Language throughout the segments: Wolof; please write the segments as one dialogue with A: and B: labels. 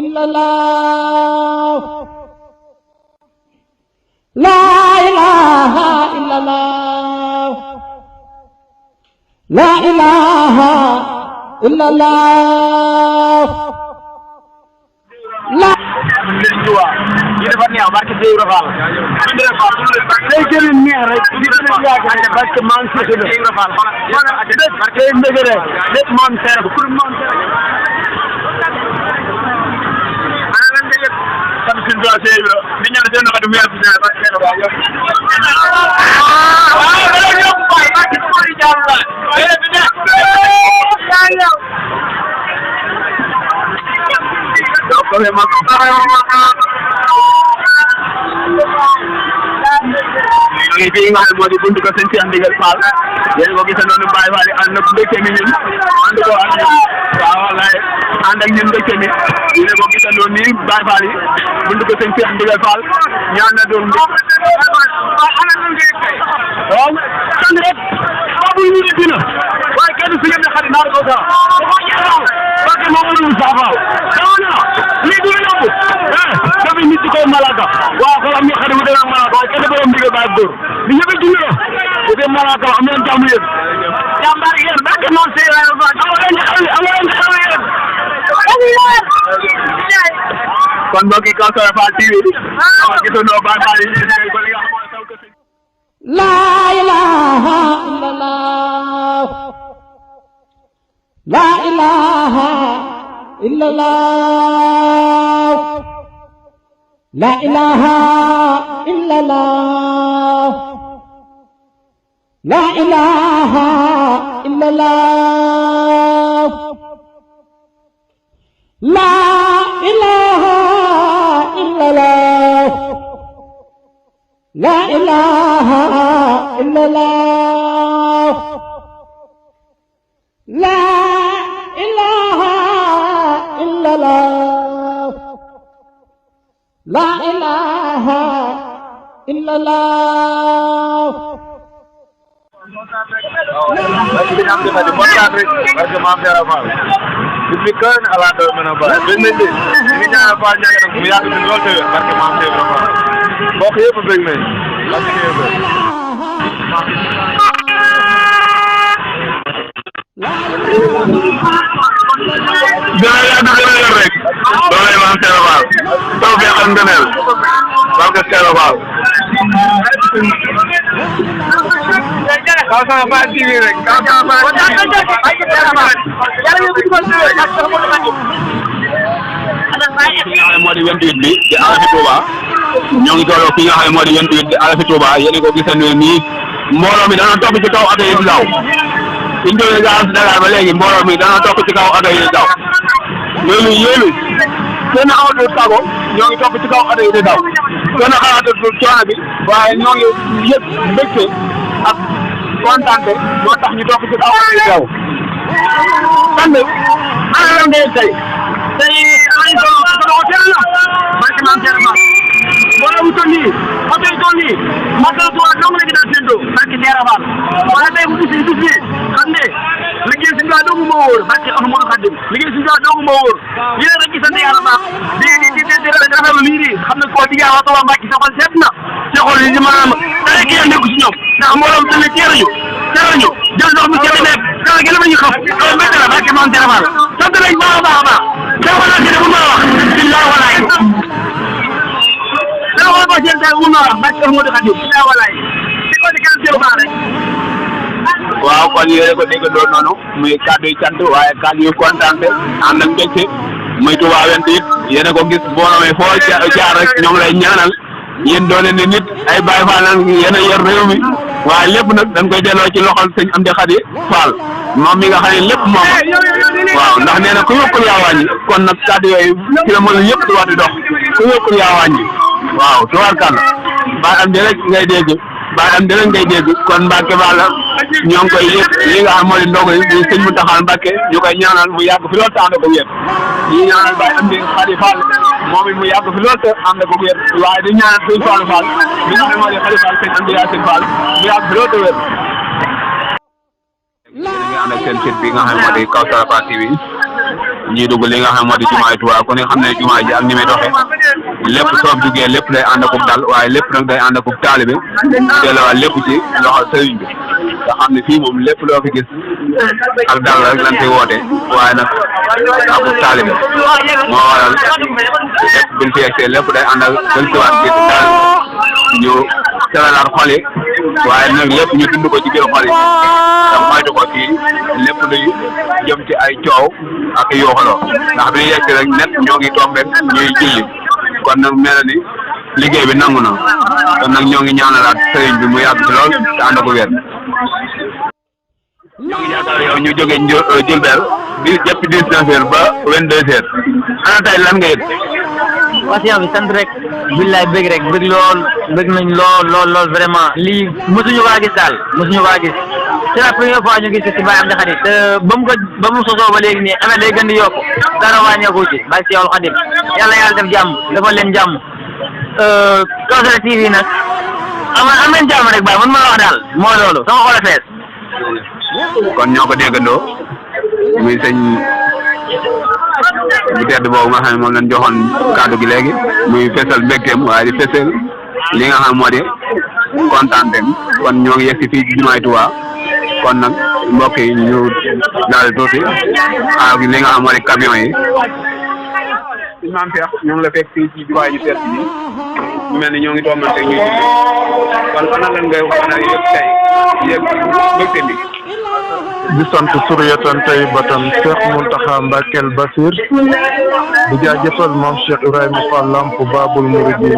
A: illallah la ilaha illallah la ilaha illallah la
B: ñu dafa neex barke Déw Rafal day jël neex rek di gën a yaakaar parce que man ci Déw Rafal barke mbëgg rek lépp man seere ko pour man seere ana lan nga yëg sant suñu doa sey bi di ñaan seen naka du weer bi ñaan barke seere waaw waaw da ñu ko barke ko di jàll la yéen bi ne ko he ma ngi fi nga xam ne moo di buntu ko sëñ Cheikh Ndigal Fall yéen ko gisa noonu Baye Fall ànd ak mbégte mi ñun ànd ko ak ñun waaw wallaay ànd ak ñun mbégte mi yéen ko gisa noonu nii Baye Fall yi buntu ko sëñ Cheikh Ndigal Fall ñaan na doon waaw sant rek bu ñu ni dina waaye kenn fi ngeen xadi naar ko dara parce que moo mënul saafaaw lii du yomb dafa nit ci kaw malaka waaw ko am ñu xadi mu dana malaka waaye kenn borom ndigal baay góor li ñëpp du la bu dee malaka am leen jàmm yéen jàmbaar yéen barke moom sey waaye ba am leen xaw yéen kon mbokk yi Kawsara Fall TV gisandoo Baay Faal yi ko li nga xam mooy taw ko
A: la ilaha illallah la ilaha illallah la ilaha illallah la ilaha illallah la ilaha illallah la ilaha illallah la ilaha illallah la ilaha illallah
B: Depuis quand à la dor mën a baax bëgg nañ de ñu ñaanal Fall ñàkk nag mu yàgg fi lool te barke maam Cheikh Rafal mbokk yëpp bëgg nañ barke Cheikh dina yàgg dina yor rek doole maam Cheikh Rafal taw bi ak ngëneel barke Cheikh Rafal Kawsara Fall TV rek Kawsara Fall moo di 28 bi ci Arafi Touba ñoo ngi tolloo fi nga xam ne moo di 28 bi Arafi Touba yéen ko gisandoo nii mbooloo mi dana topp ci kaw oto yi di daw suñ jógee gaz Dakar ba léegi mbooloo mi dana topp ci kaw oto yi di daw yéelu kenn amatul sago ñoo ngi topp ci kaw oto yi di daw kenn xalaatul coono bi waaye ñoo ngi yëg mbégte ak kontaante moo tax ñu topp ci kaw oto yi di daw sant ana lan ngay tey barke maam Cheikh Rafal mbooloo mu toll nii oto yi toll nii magal Tuubaa dong la ñu daan séddoo barke Cheikh Rafal waaye tey bu bis bi xam ne liggéey si Tuubaa dong moo wóor barke Ahmadou Khadim liggéey si Tuubaa dong moo wóor yéen rek sant yàlla baax di rafetlu lii nii xam ne koo liggéey waa Tuubaa Mbàkke sa xol seet na sa xol yi maanaam dara ki nekku si ñoom ndax mbooloo tamit teerañu jël ndox mi ca nekk dara gën a ñu xam loolu métti la barke maam Cheikh Rafal sant nañ baax a baax a baax dama la gën a mun a wax billahi walaay dama ko wax seen tay mun a wax barke Ahmadou Khadim billahi walaay di ko di kan teew baax rek waaw kon yéen ko dégg doon noonu muy kàddu yu cant waaye kàddu yu kontaante ànd ak mbégte muy Touba 28 yéen ko gis boo amee foo jaar rek ñoom lay ñaanal yéen doone ne nit ay Baye Fall nag yéen a yor réew mi waaye lépp nag dañ koy delloo ci loxol sëñ Amdi Khady Fall moom mi nga xam ne lépp moom waaw ndax nee na ku yokkul yaa wàññi kon nag kàddu yooyu ci la mën yëpp di wax di dox ku yokkul yaa wàññi waaw tubaarkàlla Baye Amdi rek ngay dégg Baye Amdi rek ngay dégg kon Mbacke Balla ñoo ngi koy yëg li nga xam moo di ndogo yi muy sëñ Mountakha Mbacke ñu koy ñaanal mu yàgg fi loolu te ànd ko wér ñi ñaanal Baye Amdi Khady Fall moom it mu yàgg fi loolu te ànd ko wér waaye di ñaanal sëñ Fallou Fall mi nga xam ne moo di Khady Fall sëñ Amdi Yacine Fall mu yàgg fi loolu te wér yéen a ngi ànd ak seen site bi nga xam ne moo di Kawsara Fall TV ñuy dugg li nga xam moo di jumaay Tuubaa ku ne xam ne jumaa ji ak ni muy doxee lépp soo duggee lépp day ànd akub dal waaye lépp nag day ànd akub taalibe teelawaat lépp ci loxo sëriñ bi nga xam ne fii moom lépp loo fi gis ak dal rek lañ koy woote waaye nag akub taalibe moo waral lépp buñ fi yegsee lépp day ànd ak gën si waat gis daal ñu selalaat xol yi waaye nag lépp ñu dund ko ci biir xol yi te moytu ko ci lépp luy jëm ci ay coow ak yooxaloo ndax bi ñu yegg rek net ñoo ngi toog rek ñuy julli kon nag mel na ni liggéey bi nangu na kon nag ñoo ngi ñaanalaat sëriñ bi mu yàgg ci lool te ànd ko wér. ñoo ngi yaakaar yow ñu jógee Diourbel di depuis 19h ba 22h ana tey lan nga yëg.
C: patient bi sant rek billaay bëgg rek bëgg lool bëgg nañ lool vraiment lii mosuñu waa gis daal mosuñu waa gis c'est la première fois ñu gis ci Baye Amdy Khady te ba mu sosoo ba léegi nii amee day gën di yokku dara wàññeeku ci Baye Seexul Xadim yàlla def jàmm dafa leen jàmm Kawsara TV nag am nañ jàmm rek Baye man ma la wax daal moo loolu sama xol a fees.
B: kon ñoo ko déggandoo muy sëñ bu tedd boobu nga xam ne moom lañ joxoon kàddu gi léegi muy fesal mbégteem waaye di fesal li nga xam moo di kontaanteem kon ñoo ngi yegsi fii ci jumaay Tuubaa kon nag mbokk yi ñu daal tuuti ak li nga xam moo di camion yi. suñu maam Cheikh ñoo ngi la fekk fii ci jumaay ñu seet bi mu mel ni ñoo ngi tombante ñuy julli kon ana lan ngay wax na yëg tey yëg mbégte bi.
D: di sant suriyatan tayyibatan Cheikh Mountakha Mbacké Bassir di jaajëfal moom Cheikh Ibrahima Fall Lamp Babul Mouridine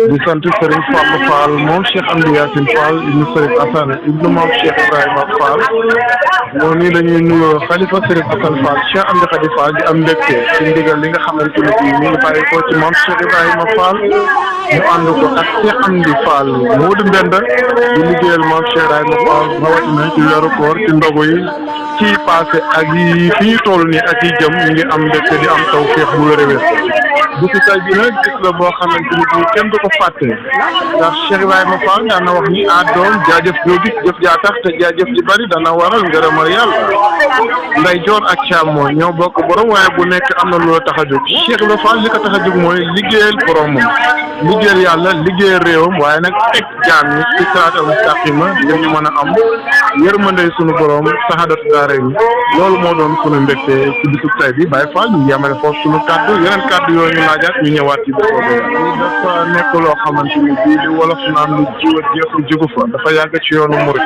D: di sant Serigne Fall Fall moom Cheikh Amdi Yacine Fall ibnu Serigne Assane ibnu moom Cheikh Ibrahima Fall noonu nii la ñuy nuyoo xalifa Serigne Assane Fall Cheikh Amdy Khady Fall di am mbégte ci ndigal li nga xamante ne bii mi ngi bàyyi ko ci moom Cheikh Ibrahima Fall ñu ànd ko ak Cheikh Amdy Fall Modou Mbenda di liggéeyal moom Cheikh Ibrahima Fall rawatina ci weeru koor ci ndogu yi ci passé ak yi fi ñu toll nii ak yi jëm ñu ngi am mbégte di am tawfeex bu wér a wér bu ci tay bi nag gis la boo xamante ni bii kenn du ko fàtte ndax Cheikh Ibrahima Fall daan na wax ni doom jaajëf joo gis jëf jaa tax te jaajëf ji bari dana waral ngërëmal yàlla nday joor ak càmmoo ñoo bokk borom waaye bu nekk am na loo tax a jóg Cheikh Ibrahima Fall li ko tax a jóg mooy liggéeyal boromam liggéeyal yàlla liggéeyal réewam waaye nag teg jaam ñi ci siraatal mustaqima ngir ñu mën a am yërmande sunu borom saxadatu daare ni loolu moo doon sunu mbégte ci bisu tay bi Baye Fall ñu yemale foofu sunu kàddu yeneen kàddu yooyu ñu laajaat ñu ñëwaat ci biir dafa nekk loo xamante ni bii li wolof naan lu jiw a jeexul jigu fa dafa yàgg ci yoonu murid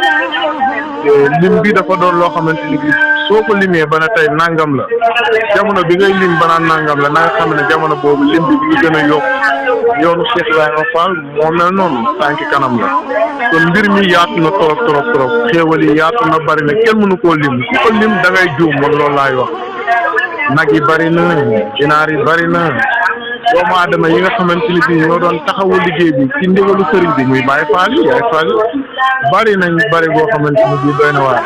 D: lim bi dafa doon loo xamante ni bii soo ko limee ba ne tey nangam la jamono bi ngay lim ba naan nangam la na nga xam ne jamono boobu lim bi ñu gën a yokk yoonu Cheikh Ibrahima Fall moo mel noonu tànki kanam la kon mbir mi yaatu na trop xéewal yi yaatu na bari na kenn mënu koo lim ku ko lim da ngay juum man loolu laay wax nag yi bari na ginaar yi bari na doomu aadama yi nga xamante ni bii ñoo doon taxawu liggéey bi ci ndigalu sëriñ bi muy Baye Fall yi yaay Fall bari nañ bari boo xamante ni bii doy na waar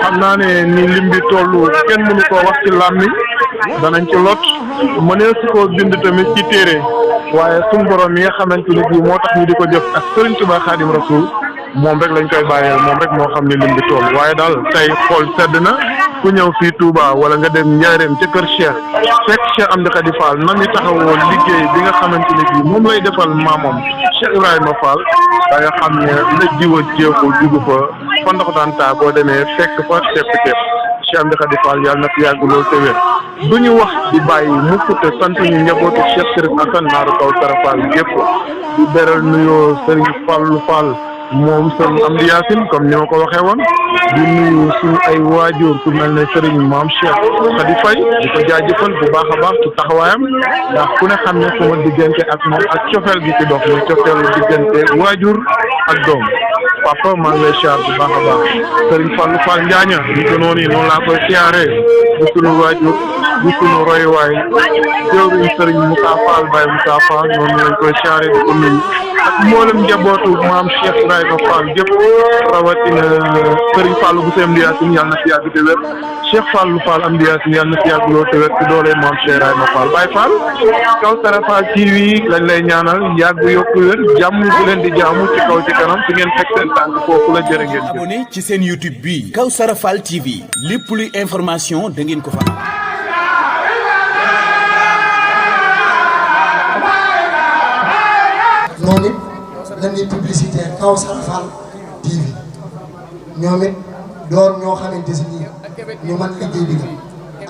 D: xam naa ne ni lim bi tollu kenn mënu koo wax ci làmmiñ danañ ci lot mënee su koo bind tamit ci téere waaye suñu borom yi nga xamante ni bii moo tax ñu di ko jëf ak Sëriñ Tuubaa Xaadim Rasuul moom rek lañ koy bàyyeel moom rek moo xam ne lim bi toll waaye daal tey xool sedd na ku ñëw fii Touba wala nga dem Njaaréem ca kër Cheikh fekk Cheikh Amdy Khady Fall na mi taxawoo liggéey bi nga xamante ne bii moom lay defal maamam Cheikh Ibrahima Fall da nga xam ne la jiw a jeexul jugu fa ndox daan taa boo demee fekk fa tepp-tepp Cheikh Amdy Khady Fall yàlla na fi yàgg loolu te wér du ñu wax di bàyyi mukk te sant ñu njabootu Cheikh Chérif Assane naaru Kawsara Fall gépp di beral nuyoo Serigne Fallou Fall moom Serigne Amdy Yacine comme ni ma ko waxee woon di nuyu suñu ay waajur ku mel ne Serigne Maam Cheikh Khady Faye di ko jaajëfal bu baax a baax ci taxawaayam ndax ku ne xam ne sama diggante ak moom ak cofeel gi ci dox muy cofeelu diggante waajur ak doom papa maa ngi lay siyaar bu baax a baax Serigne Fallou Fall Njaaña ñu ko noonu noonu laa koy siyaaree di suñu waajur di suñu royuwaay jëwriñ Serigne Moussa Fall Baye Moussa Fall noonu lañ koy siyaaree di ko nuyu ak mboolem njabootu maam Cheikh Ibrahima Fall gépp rawatina Serigne Fallou bu Amdy Yacine yàlla na fi yàgg te wér Cheikh Fallou Fall Amdy Yacine yàlla na fi yàgg lool te wér ci doole maam Cheikh Ibrahima Fall Baye Fall Kawsara Fall TV lañ lay ñaanal yàgg yokku wér jàmm bu leen di jaamu ci kaw ci kanam fi ngeen teg seen tànk foofu la jërë ngeen jëf.
E: abonné ci seen YouTube bi Kawsara Fall TV lépp luy information da ngeen ko fa am. noonu it dañuy publicité Kawsara Fall TV ñoom it doon ñoo xamante si nii ñu mën liggéey bi